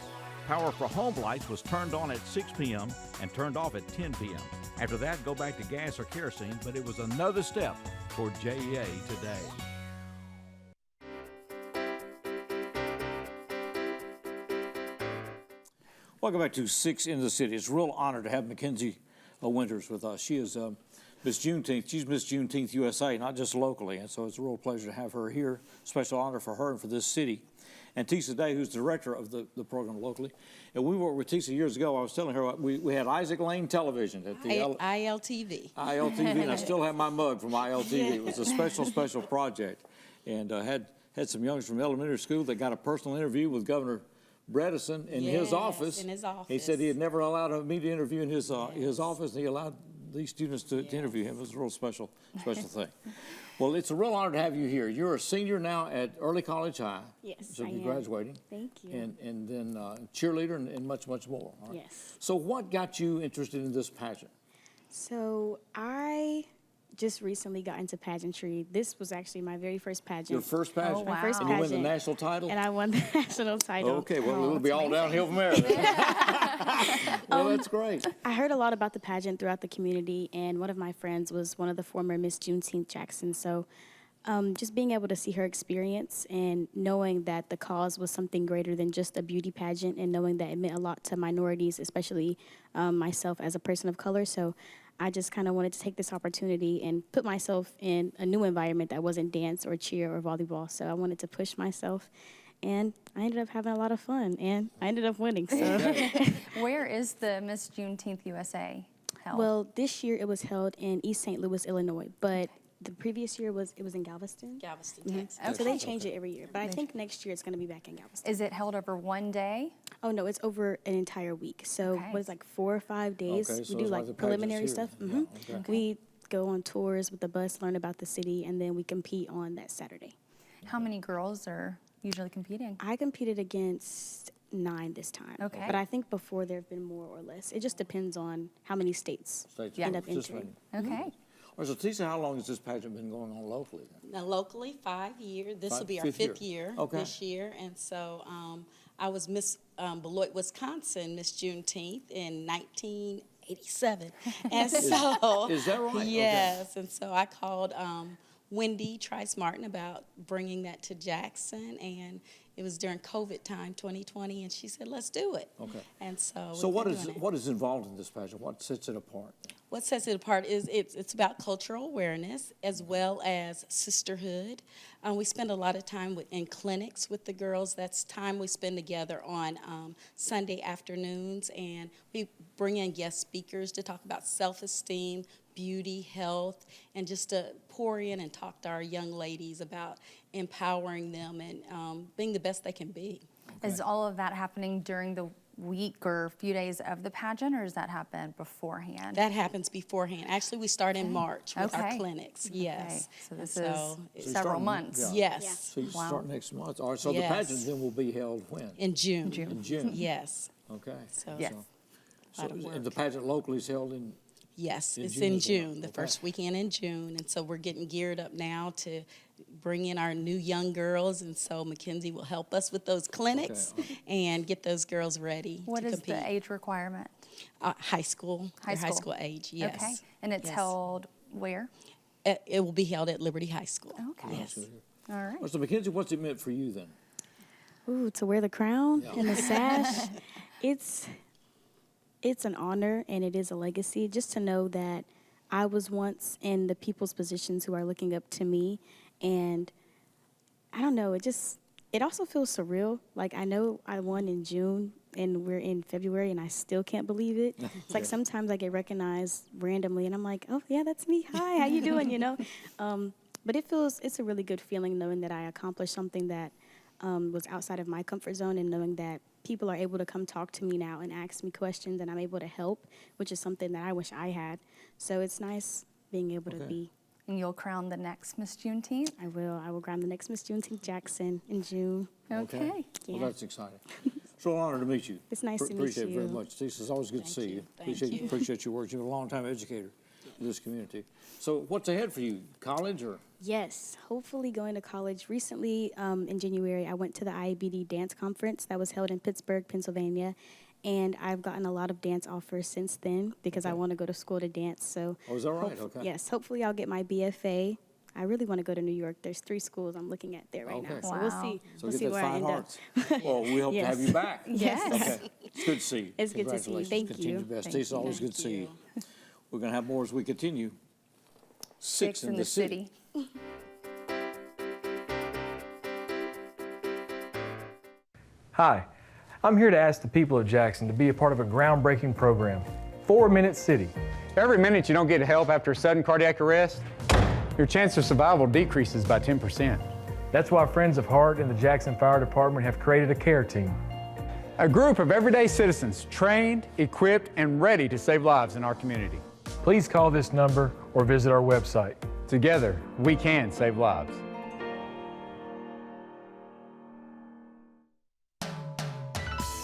Power for home lights was turned on at 6 p.m. and turned off at 10 p.m. After that, go back to gas or kerosene, but it was another step toward JEA today. Welcome back to 6 in the City. It's a real honor to have Mackenzie Winters with us. She is Miss Juneteenth. She's Miss Juneteenth USA, not just locally, and so it's a real pleasure to have her here. Special honor for her and for this city. And Tisa Day, who's the director of the program locally. And we worked with Tisa years ago. I was telling her we had Isaac Lane Television at the ILTV. ILTV, and I still have my mug from ILTV. Yeah. It was a special project, and had some youngsters from elementary school that got a personal interview with Governor Bredesen in his office. In his office. He said he had never allowed me to interview in his office, and he allowed these students to interview him. It was a real special thing. Well, it's a real honor to have you here. You're a senior now at Early College High. Yes, so I you're am. graduating. Thank you. And then cheerleader and much more. All right? Yes. So what got you interested in this pageant? So I just recently got into pageantry. This was actually my very first pageant. Your first pageant? Oh, wow. My first and pageant. You win the national title? And I won the national title. Okay, well, it'll be all downhill from there. Well, that's great. I heard a lot about the pageant throughout the community, and one of my friends was one of the former Miss Juneteenth Jackson. So just being able to see her experience and knowing that the cause was something greater than just a beauty pageant, and knowing that it meant a lot to minorities, especially myself as a person of color. So I just kind of wanted to take this opportunity and put myself in a new environment that wasn't dance or cheer or volleyball. So I wanted to push myself, and I ended up having a lot of fun, and I ended up winning. So Where is the Miss Juneteenth USA held? Well, this year it was held in East St. Louis, Illinois, but the previous year it was in Galveston. Galveston, Texas. Okay. So they change it every year, but I think next year it's going to be back in Galveston. Is it held over one day? Oh no, it's over an entire week. So what is like 4 or 5 days? Okay, We so do it's like the preliminary pageants stuff. here. Yeah, okay. We go on tours with the bus, learn about the city, and then we compete on that Saturday. How many girls are usually competing? I competed against 9 this time. Okay. But I think before there have been more or less. It just depends on how many states end up entering. Okay. All right, so Tisa, how long has this pageant been going on locally? Now, locally, 5 years. This will be our Fifth fifth year Okay. this year. And so I was Miss Beloit, Wisconsin, Miss Juneteenth in 1987. And so, Is that right? Yes, and so I called Wendy Trice Martin about bringing that to Jackson, and it was during COVID time, 2020, and she said, let's do it. Okay. And so what is involved in this pageant? What sets it apart? What sets it apart is it's about cultural awareness as well as sisterhood. We spend a lot of time in clinics with the girls. That's time we spend together on Sunday afternoons, and we bring in guest speakers to talk about self-esteem, beauty, health, and just to pour in and talk to our young ladies about empowering them and being the best they can be. Okay. Is all of that happening during the week or few days of the pageant, or does that happen beforehand? That happens beforehand. Actually, we start in March with our clinics. Yes. So this is several months. Yes. Yeah. So you start next month. All right, so the pageant then will be held when? In June. In June. Yes. Okay. So, and the pageant locally is held in? Yes, it's in June, the first weekend in June. And so we're getting geared up now to bring in our new young girls. And so Mackenzie will help us with those clinics and get those girls ready What to is compete. the age requirement? High school. High school age, yes. Okay. And it's held where? It will be held at Liberty High School. Okay. Yes. All right. Well, so Mackenzie, what's it meant for you then? Ooh, to wear the crown and the sash. It's an honor and it is a legacy. Just to know that I was once in the people's positions who are looking up to me, and I don't know, it also feels surreal. Like, I know I won in June and we're in February and I still can't believe it. It's like sometimes I get recognized randomly and I'm like, oh yeah, that's me. Hi, how you doing? You know? But it's a really good feeling knowing that I accomplished something that was outside of my comfort zone, and knowing that people are able to come talk to me now and ask me questions and I'm able to help, which is something that I wish I had. So it's nice being able to be. And you'll crown the next Miss Juneteenth? I will. I will crown the next Miss Juneteenth Jackson in June. Okay. Well, that's exciting. So an honor to meet you. It's nice to meet you. Appreciate it very much. Stacey, it's always good to see you. Appreciate your work. You're a long-time educator in this community. So what's ahead for you? College or? Yes, hopefully going to college. Recently, in January, I went to the IABD dance conference that was held in Pittsburgh, Pennsylvania, and I've gotten a lot of dance offers since then because I want to go to school to dance. So, is that right? Okay. Yes, hopefully I'll get my BFA. I really want to go to New York. There's 3 schools I'm looking at there right now, so we'll see. So we'll see get where that I fine end arts. up. Well, we hope to have you back. Yes. Okay. It's good to see you. It's good to see you. Thank Continue you. your best. Stacey, always good to see you. We're going to have more as we continue. 6 in the city. Hi, I'm here to ask the people of Jackson to be a part of a groundbreaking program, 4 Minute City. Every minute you don't get help after a sudden cardiac arrest, your chance of survival decreases by 10%. That's why Friends of Heart and the Jackson Fire Department have created a care team. A group of everyday citizens trained, equipped, and ready to save lives in our community. Please call this number or visit our website. Together, we can save lives.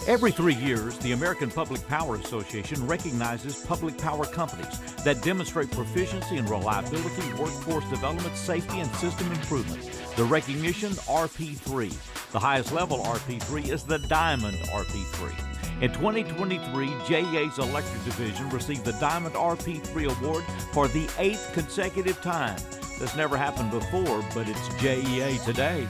Every 3 years, the American Public Power Association recognizes public power companies that demonstrate proficiency in reliability, workforce development, safety, and system improvement. The recognition, RP3. The highest level RP3 is the Diamond RP3. In 2023, JEA's Electric Division received the Diamond RP3 award for the 8th consecutive time. This never happened before, but it's JEA today.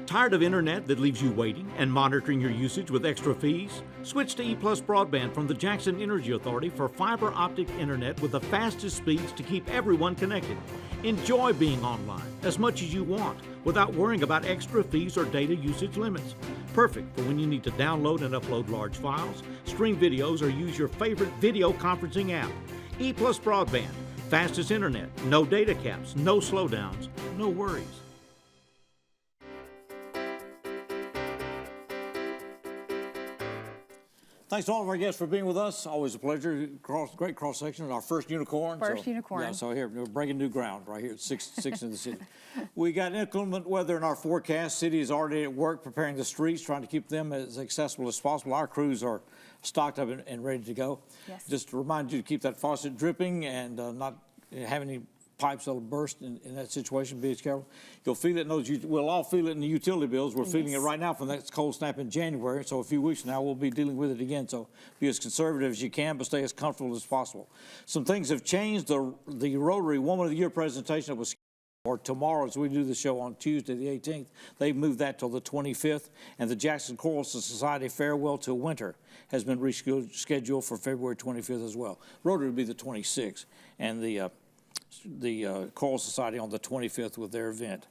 Tired of internet that leaves you waiting and monitoring your usage with extra fees? Switch to EPlus Broadband from the Jackson Energy Authority for fiber optic internet with the fastest speeds to keep everyone connected. Enjoy being online as much as you want without worrying about extra fees or data usage limits. Perfect for when you need to download and upload large files, stream videos, or use your favorite video conferencing app. EPlus Broadband, fastest internet, no data caps, no slowdowns, no worries. Thanks to all of our guests for being with us. Always a pleasure. Great cross section. Our first unicorn. First unicorn. Yeah, so here, we're breaking new ground right here at 6 in the city. We got inclement weather in our forecast. City is already at work preparing the streets, trying to keep them as accessible as possible. Our crews are stocked up and ready to go. Yes. Just to remind you to keep that faucet dripping and not have any pipes that'll burst in that situation. Be as careful. You'll feel it. We'll all feel it in the utility bills. We're feeling it right now from that cold snap in January. So a few weeks from now, we'll be dealing with it again. So be as conservative as you can, but stay as comfortable as possible. Some things have changed. The Rotary Woman of the Year presentation that was or tomorrow, as we do the show on Tuesday the 18th, they've moved that till the 25th, and the Jackson Choral Society Farewell to Winter has been rescheduled for February 25th as well. Rotary will be the 26th, and the Choral Society on the 25th with their event.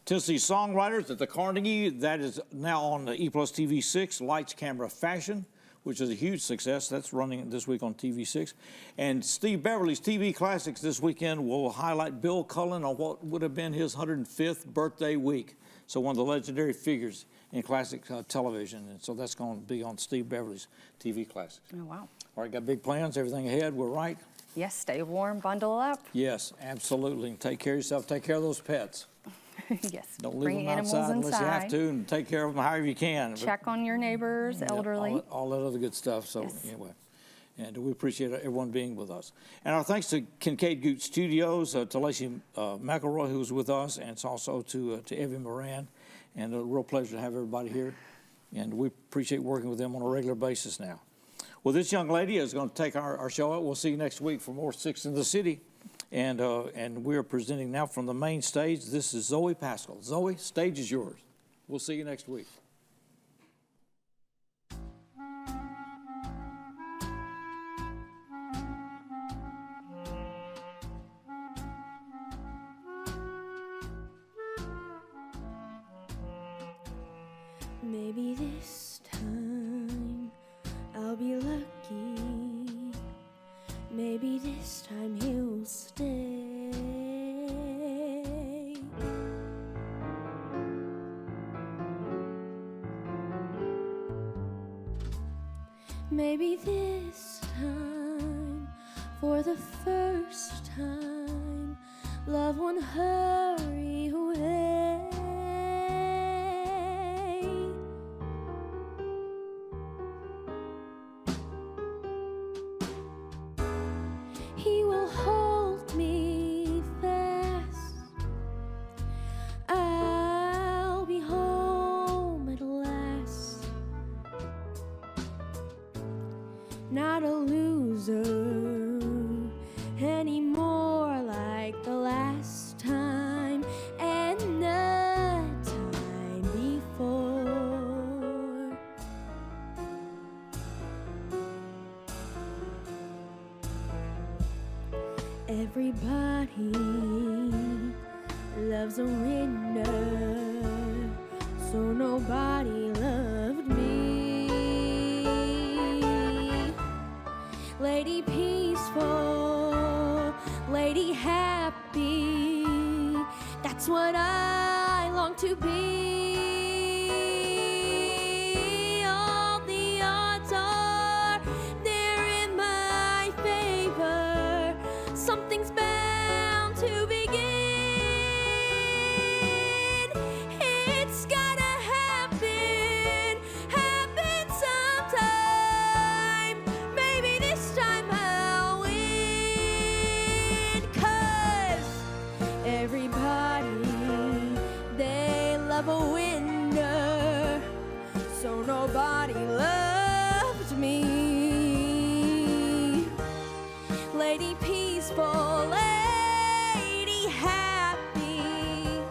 Tennessee Songwriters at the Carnegie, that is now on the EPlus TV6, Lights, Camera, Fashion, which is a huge success. That's running this week on TV6. And Steve Beverly's TV Classics this weekend will highlight Bill Cullen on what would have been his 105th birthday week. So one of the legendary figures in classic television. And so that's going to be on Steve Beverly's TV Classics. Oh, wow. All right, got big plans, everything ahead, we're right? Yes, stay warm, bundle up. Yes, absolutely. Take care of yourself, take care of those pets. Yes, Don't leave bring them animals outside unless you have inside. to, and take care of them however you can. Check on your neighbors, elderly. All that other good stuff. So Yes. anyway, and we appreciate everyone being with us. And our thanks to Kincaid Gooch Studios, to Lacey McElroy, who was with us, and it's also to Evie Moran. And a real pleasure to have everybody here. And we appreciate working with them on a regular basis now. Well, this young lady is going to take our show out. We'll see you next week for more Six in the City. And we are presenting now from the main stage. This is Zoe Paschall. Zoe, stage is yours. We'll see you next week. Maybe this time I'll be lucky. Maybe this time he'll stay. Maybe this time, for the first time, love won't hurry away. He will hold me fast. I'll be home at last. Not a loser anymore like the last time and the time before. Everybody loves a winner, so nobody loved me. Lady peaceful, lady happy, that's what I long to be. All the odds are they're in my favor. Something's bound to begin. It's gotta happen, happen sometime. Maybe this time I'll win. 'Cause everybody, they love a winner, so nobody loved me. Lady peaceful, lady happy,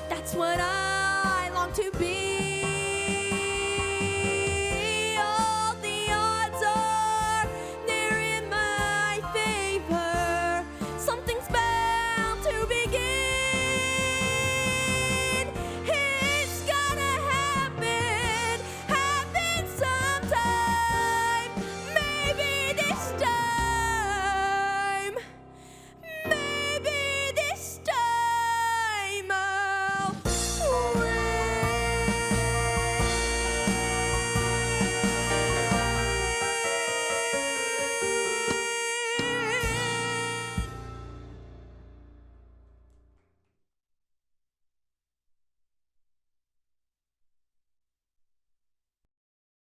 that's what I long to be.